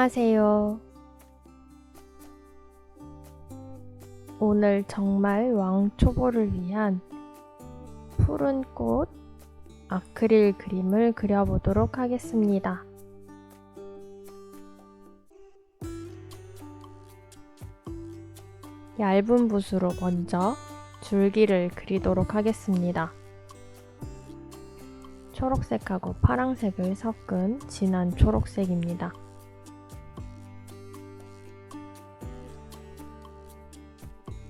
안녕하세요. 오늘 정말 왕초보를 위한 푸른 꽃 아크릴 그림을 그려보도록 하겠습니다. 얇은 붓으로 먼저 줄기를 그리도록 하겠습니다. 초록색하고 파란색을 섞은 진한 초록색입니다.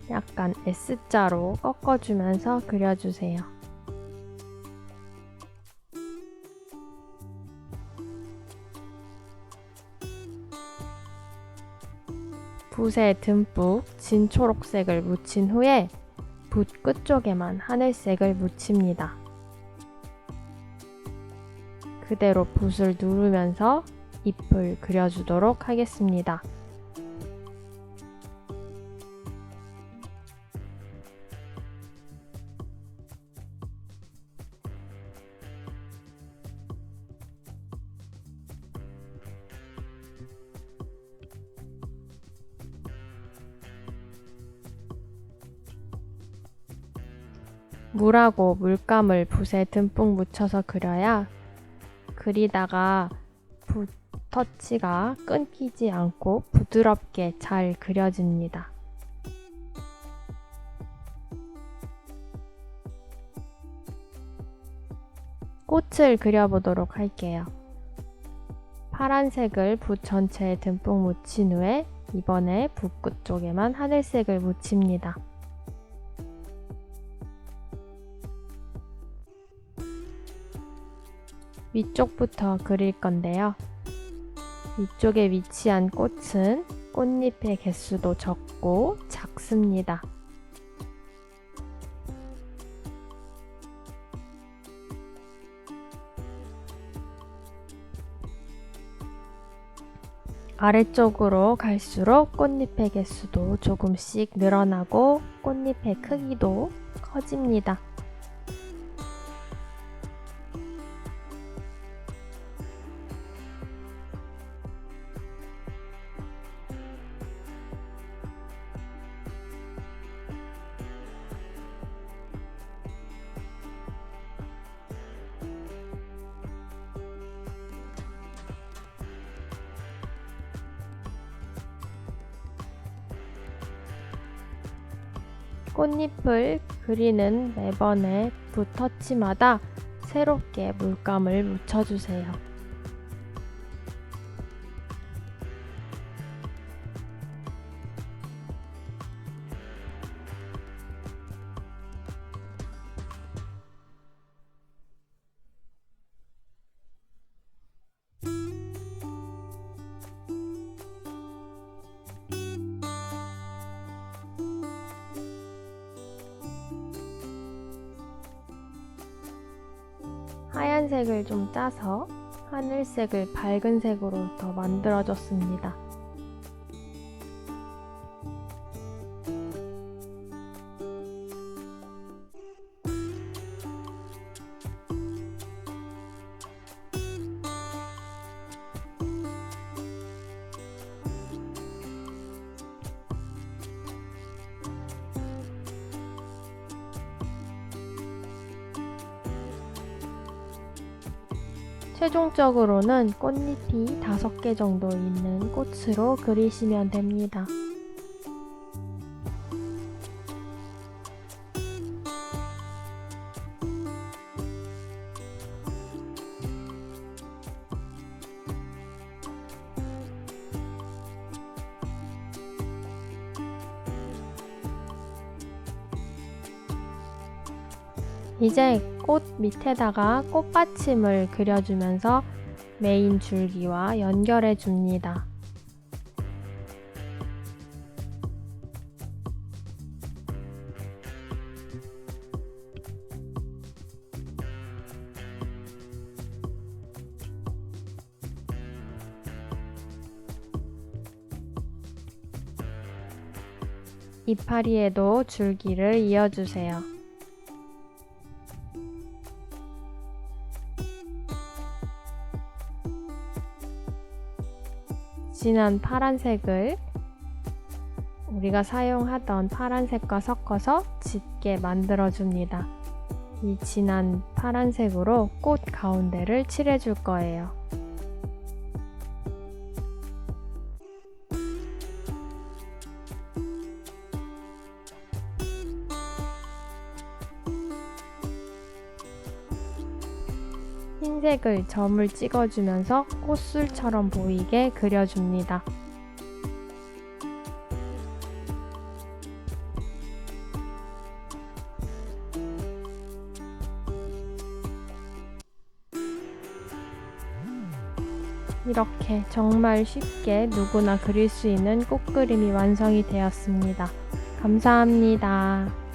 약간 S자로 꺾어주면서 그려주세요. 붓에 듬뿍 진 초록색을 묻힌 후에 붓 끝쪽에만 하늘색을 묻힙니다. 그대로 붓을 누르면서 잎을 그려주도록 하겠습니다. 물하고 물감을 붓에 듬뿍 묻혀서 그려야 그리다가 붓 터치가 끊기지 않고 부드럽게 잘 그려집니다. 꽃을 그려보도록 할게요. 파란색을 붓 전체에 듬뿍 묻힌 후에 이번에 붓 끝쪽에만 하늘색을 묻힙니다. 위쪽부터 그릴 건데요. 위쪽에 위치한 꽃은 꽃잎의 개수도 적고 작습니다. 아래쪽으로 갈수록 꽃잎의 개수도 조금씩 늘어나고 꽃잎의 크기도 커집니다. 꽃잎을 그리는 매번의 붓 터치마다 새롭게 물감을 묻혀주세요. 하얀색을 좀 짜서 하늘색을 밝은 색으로 더 만들어줬습니다. 최종적으로는 꽃잎이 5개 정도 있는 꽃으로 그리시면 됩니다. 이제 꽃 밑에다가 꽃받침을 그려주면서 메인 줄기와 연결해 줍니다. 이파리에도 줄기를 이어주세요. 진한 파란색을 우리가 사용하던 파란색과 섞어서 짙게 만들어줍니다. 이 진한 파란색으로 꽃 가운데를 칠해줄 거예요. 흰색을 점을 찍어주면서 꽃술처럼 보이게 그려줍니다. 이렇게 정말 쉽게 누구나 그릴 수 있는 꽃 그림이 완성이 되었습니다. 감사합니다.